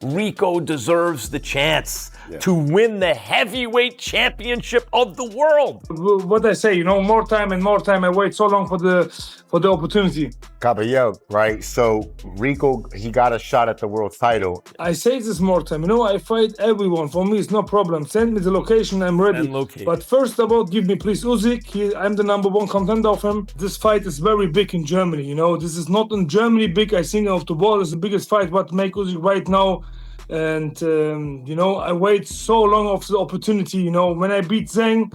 Rico deserves the chance to win the heavyweight championship of the world. What I say, more time and more time. I wait so long for the opportunity. Cabayel, right? So Rico, he got a shot at the world title. I say this more time. I fight everyone. For me, it's no problem. Send me the location. I'm ready. But first of all, give me please Usyk. I'm the #1 contender of him. This fight is very big in Germany. This is not in Germany big. I think of the world is the biggest fight. What make Usyk right now? And I wait so long of the opportunity. When I beat Zhang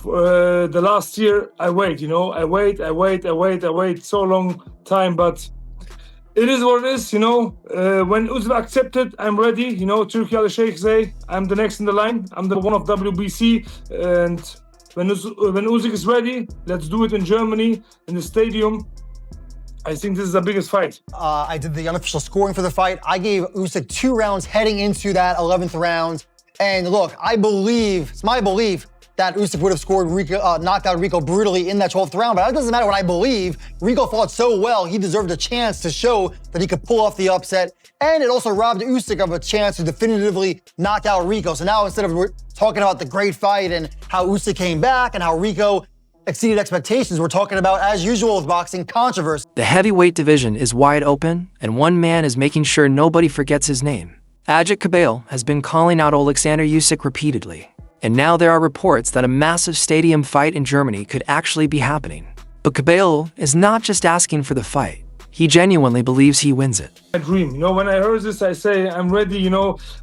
the last year, I wait. I wait so long time, but it is what it is. When Usyk accepted, I'm ready. Turkey Al-Sheikh say I'm the next in the line. I'm the one of WBC, and when Usyk is ready, let's do it in Germany in the stadium. I think this is the biggest fight. I did the unofficial scoring for the fight. I gave Usyk 2 rounds heading into that 11th round. And look, it's my belief that Usyk would have scored knocked out Rico brutally in that 12th round, but that doesn't matter what I believe. Rico fought so well, he deserved a chance to show that he could pull off the upset. And it also robbed Usyk of a chance to definitively knock out Rico. So now instead of talking about the great fight and how Usyk came back and how Rico exceeded expectations, we're talking about, as usual with boxing, controversy. The heavyweight division is wide open, and one man is making sure nobody forgets his name. Agit Kabayel has been calling out Oleksandr Usyk repeatedly, and now there are reports that a massive stadium fight in Germany could actually be happening. But Cabayel is not just asking for the fight. He genuinely believes he wins it. My dream, when I heard this, I say I'm ready,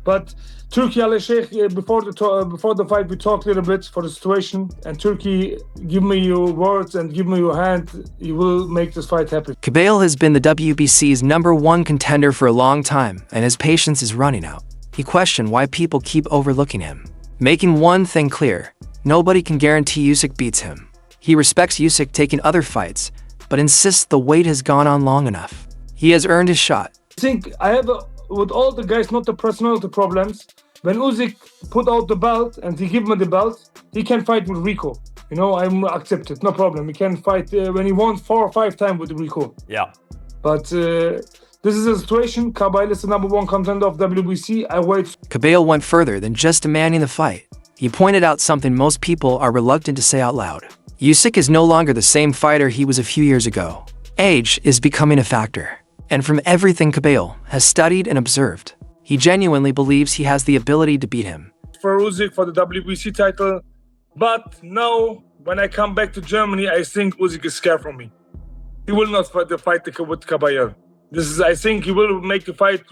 but Turkey Al-Sheikh, before the fight, we talked a little bit for the situation, and Turkey, give me your words and give me your hand. You will make this fight happen. Cabayel has been the WBC's #1 contender for a long time, and his patience is running out. He questioned why people keep overlooking him, making one thing clear: nobody can guarantee Usyk beats him. He respects Usyk taking other fights, but insists the wait has gone on long enough. He has earned his shot. I think I have, with all the guys, not the personality problems. When Usyk put out the belt and he give me the belt, he can fight with Rico. I'm accepted, no problem. He can fight when he won 4 or 5 times with Rico. Yeah. But this is a situation. Cabayel is the #1 contender of WBC. I wait. Cabayel went further than just demanding the fight. He pointed out something most people are reluctant to say out loud. Usyk is no longer the same fighter he was a few years ago. Age is becoming a factor. And from everything Cabayel has studied and observed, he genuinely believes he has the ability to beat him. For Usyk for the WBC title, but now when I come back to Germany, I think Usyk is scared from me. He will not fight with Cabayel. I think he will make the fight.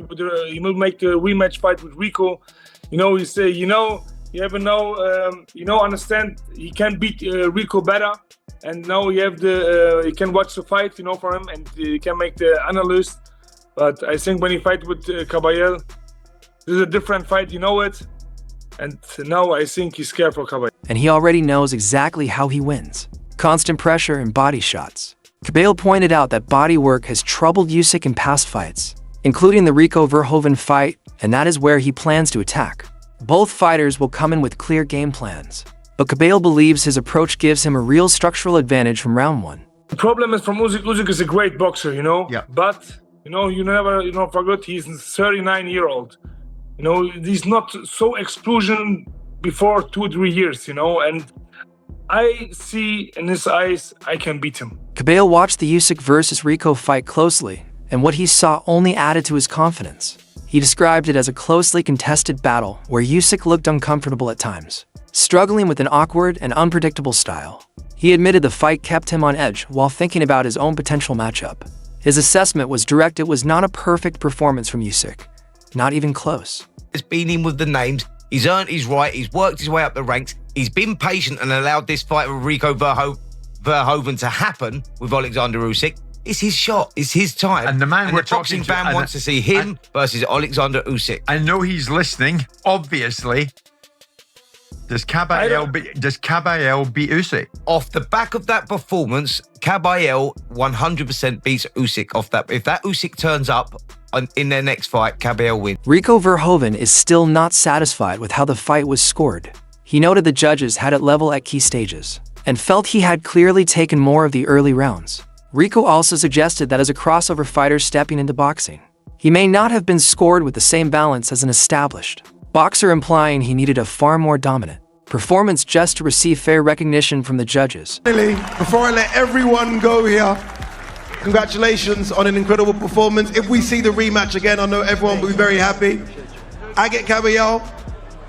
He will make the rematch fight with Rico. He say, you ever know, understand he can beat Rico better, and now he can watch the fight, for him, and he can make the analyst. But I think when he fight with Cabayel, this is a different fight, it. And now I think he's scared for Cabayel. And he already knows exactly how he wins. Constant pressure and body shots. Cabayel pointed out that body work has troubled Usyk in past fights, including the Rico Verhoeven fight, and that is where he plans to attack. Both fighters will come in with clear game plans, but Cabayel believes his approach gives him a real structural advantage from round 1. The problem is from Usyk. Usyk is a great boxer, Yeah. But, you never, forget he's a 39-year-old. He's not so explosion before 2-3 years, and I see in his eyes I can beat him. Cabayel watched the Usyk versus Rico fight closely, and what he saw only added to his confidence. He described it as a closely contested battle where Usyk looked uncomfortable at times, struggling with an awkward and unpredictable style. He admitted the fight kept him on edge while thinking about his own potential matchup. His assessment was direct. It was not a perfect performance from Usyk, not even close. He's been in with the names, he's earned his right, he's worked his way up the ranks, he's been patient and allowed this fight with Rico Verhoeven to happen with Oleksandr Usyk. It's his shot. It's his time. And the man we're the boxing talking to, fan wants to see him versus Oleksandr Usyk. I know he's listening, obviously. Does Cabayel beat Usyk? Off the back of that performance, Cabayel 100% beats Usyk off that. If that Usyk turns up in their next fight, Cabayel wins. Rico Verhoeven is still not satisfied with how the fight was scored. He noted the judges had it level at key stages and felt he had clearly taken more of the early rounds. Rico also suggested that as a crossover fighter stepping into boxing, He may not have been scored with the same balance as an established boxer, implying he needed a far more dominant performance just to receive fair recognition from the judges. Really, before I let everyone go here, congratulations on an incredible performance. If we see the rematch again, I know everyone will be very happy. Agit Kabayel,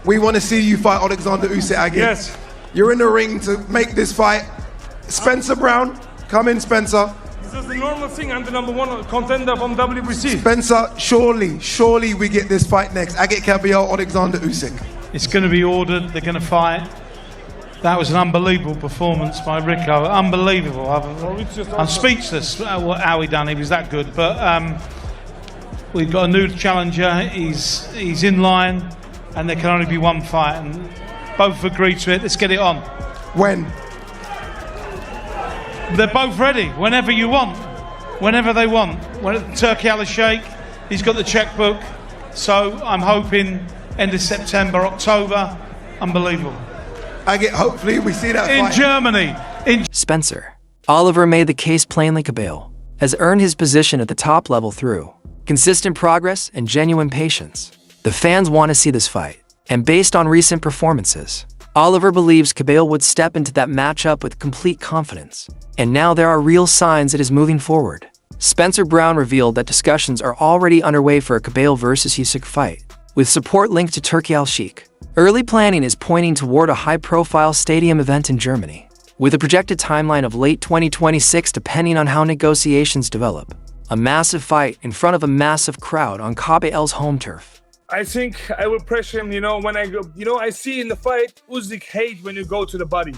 we want to see you fight Oleksandr Usyk, Agit. Yes. You're in the ring to make this fight. Spencer Brown, come in, Spencer. This is the normal thing. I'm the #1 contender from WBC. Spencer, surely we get this fight next. Agit Kabayel, Oleksandr Usyk. It's going to be ordered. They're going to fight. That was an unbelievable performance by Rico. Unbelievable. I'm speechless how he done. He was that good. But we've got a new challenger. He's in line, and there can only be one fight. And both agreed to it. Let's get it on. When? They're both ready. Whenever you want. Whenever they want. Turkey Al-Sheikh, he's got the checkbook. So I'm hoping end of September, October. Unbelievable. Hopefully we see that in fight. Germany. Spencer. Oliver made the case plainly. Cabayel has earned his position at the top level through consistent progress and genuine patience. The fans want to see this fight, and based on recent performances, Oliver believes Cabayel would step into that matchup with complete confidence. And now there are real signs it is moving forward. Spencer Brown revealed that discussions are already underway for a Cabayel versus Usyk fight, with support linked to Turkey Al-Sheikh. Early planning is pointing toward a high-profile stadium event in Germany, with a projected timeline of late 2026 depending on how negotiations develop. A massive fight in front of a massive crowd on Cabayel's home turf. I think I will pressure him, when I go, I see in the fight, Usyk hate when you go to the body.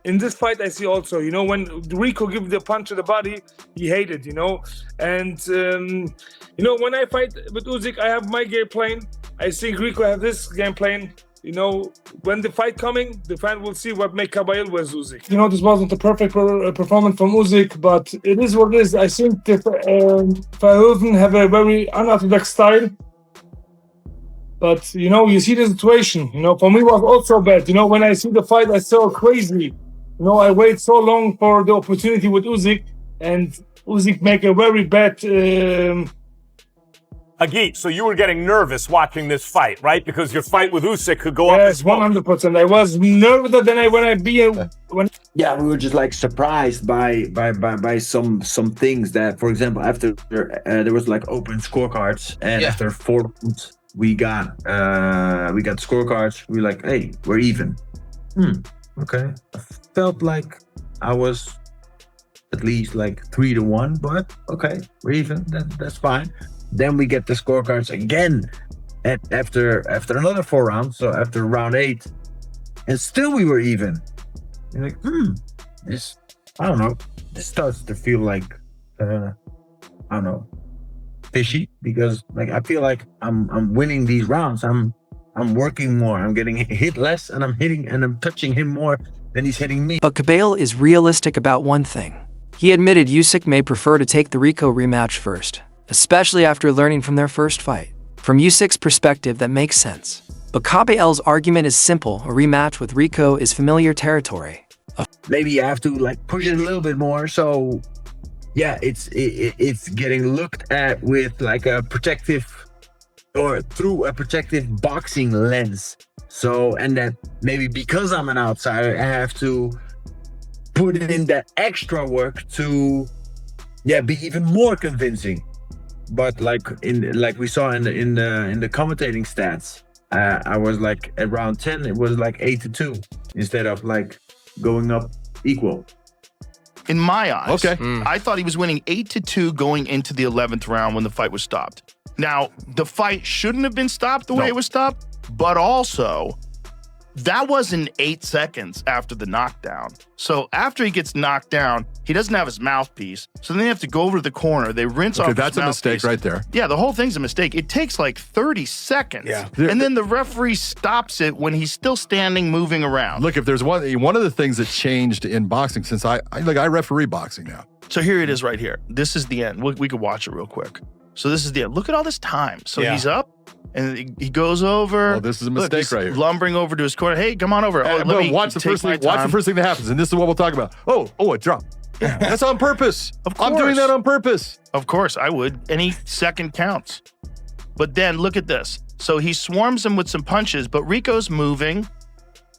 In this fight, I see also, when Rico gives the punch to the body, he hated, And, when I fight with Usyk, I have my game plan. I think Rico have this game plan. When the fight coming, the fan will see what make Cabayel versus Usyk. This wasn't a perfect performance from Usyk, but it is what it is. I think that Verhoeven have a very unorthodox style. But, you see the situation. For me, it was also bad. When I see the fight, I saw crazy. I wait so long for the opportunity with Usyk, and Usyk make a very bad... Agit, so you were getting nervous watching this fight, right? Because your fight with Usyk could go up. Yes, 100%. I was nervous than when. Yeah, we were just like surprised by some things that, for example, after there was like open scorecards, and after 4 rounds we got scorecards. We were like, hey, we're even. Okay. I felt like I was at least like 3-1, but okay, we're even. That's fine. Then we get the scorecards again after another 4 rounds, so after round 8, and still we were even. You're like, this, I don't know. This starts to feel like, I don't know, fishy, because like I feel like I'm winning these rounds. I'm working more. I'm getting hit less, and I'm touching him more than he's hitting me. But Cabayel is realistic about one thing. He admitted Usyk may prefer to take the Rico rematch first, especially after learning from their first fight. From Usyk's perspective, that makes sense. But Cabayel's argument is simple. A rematch with Rico is familiar territory. Maybe you have to like push it a little bit more. So yeah, it's getting looked at with like a protective, or through a protective boxing lens. So, and that maybe because I'm an outsider, I have to put in that extra work to be even more convincing. But like we saw in the commentating stats, I was like at round 10, it was like 8-2 instead of like going up equal. In my eyes, I thought he was winning 8-2 going into the 11th round when the fight was stopped. Now, the fight shouldn't have been stopped the way it was stopped, but also that wasn't 8 seconds after the knockdown. So after he gets knocked down, he doesn't have his mouthpiece. So then they have to go over to the corner. They rinse off his mouthpiece. That's a mistake right there. Yeah, the whole thing's a mistake. It takes like 30 seconds. Yeah. And then the referee stops it when he's still standing, moving around. Look, if there's one of the things that changed in boxing since I referee boxing now. So here it is right here. This is the end. We could watch it real quick. So this is the end. Look at all this time. So he's up. And he goes over. Oh, this is a mistake right here. Lumbering over to his corner. Hey, come on over. Watch the first thing that happens, and this is what we'll talk about. Oh, it dropped. That's on purpose. Of course. I'm doing that on purpose. Of course, I would. Any second counts. But then look at this. So he swarms him with some punches, but Rico's moving.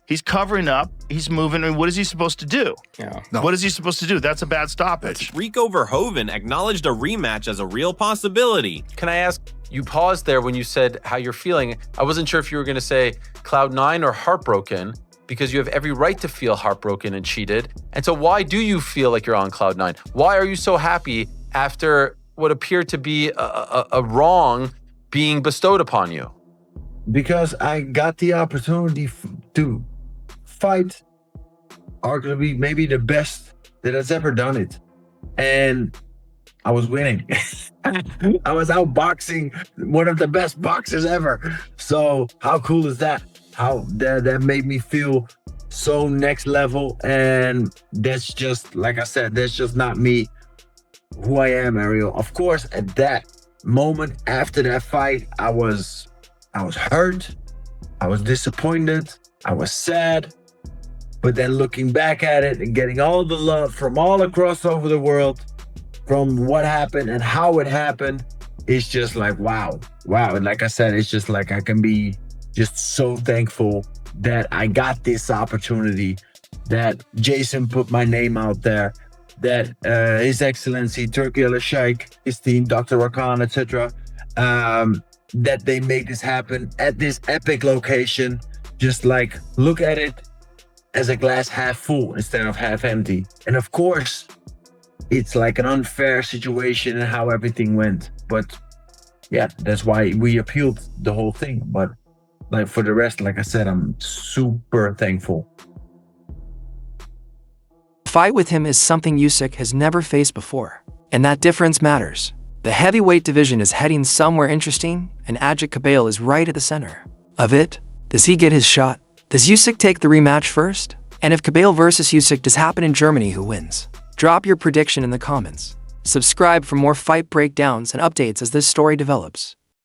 He's covering up. He's moving. And what is he supposed to do? Yeah. No. What is he supposed to do? That's a bad stoppage. Rico Verhoeven acknowledged a rematch as a real possibility. Can I ask, you paused there when you said how you're feeling. I wasn't sure if you were going to say cloud nine or heartbroken, because you have every right to feel heartbroken and cheated. And so why do you feel like you're on cloud nine? Why are you so happy after what appeared to be a wrong being bestowed upon you? Because I got the opportunity to fight arguably maybe the best that has ever done it. And I was winning. I was outboxing one of the best boxers ever. So how cool is that? How that made me feel so next level. And that's just, like I said, that's just not me, who I am, Ariel. Of course, at that moment after that fight, I was hurt. I was disappointed. I was sad. But then looking back at it and getting all the love from all across over the world, from what happened and how it happened, it's just like, wow. And like I said, it's just like I can be just so thankful that I got this opportunity, that Jason put my name out there, that His Excellency Turkey Usyk, his team, Dr. Rakan, etc., that they made this happen at this epic location. Just like, look at it as a glass half full instead of half empty. And of course, it's like an unfair situation and how everything went. But yeah, that's why we appealed the whole thing. But like for the rest, like I said, I'm super thankful. Fight with him is something Usyk has never faced before, and that difference matters. The heavyweight division is heading somewhere interesting, and Agit Kabayel is right at the center of it. Does he get his shot? Does Usyk take the rematch first? And if Cabayel versus Usyk does happen in Germany, who wins? Drop your prediction in the comments. Subscribe for more fight breakdowns and updates as this story develops.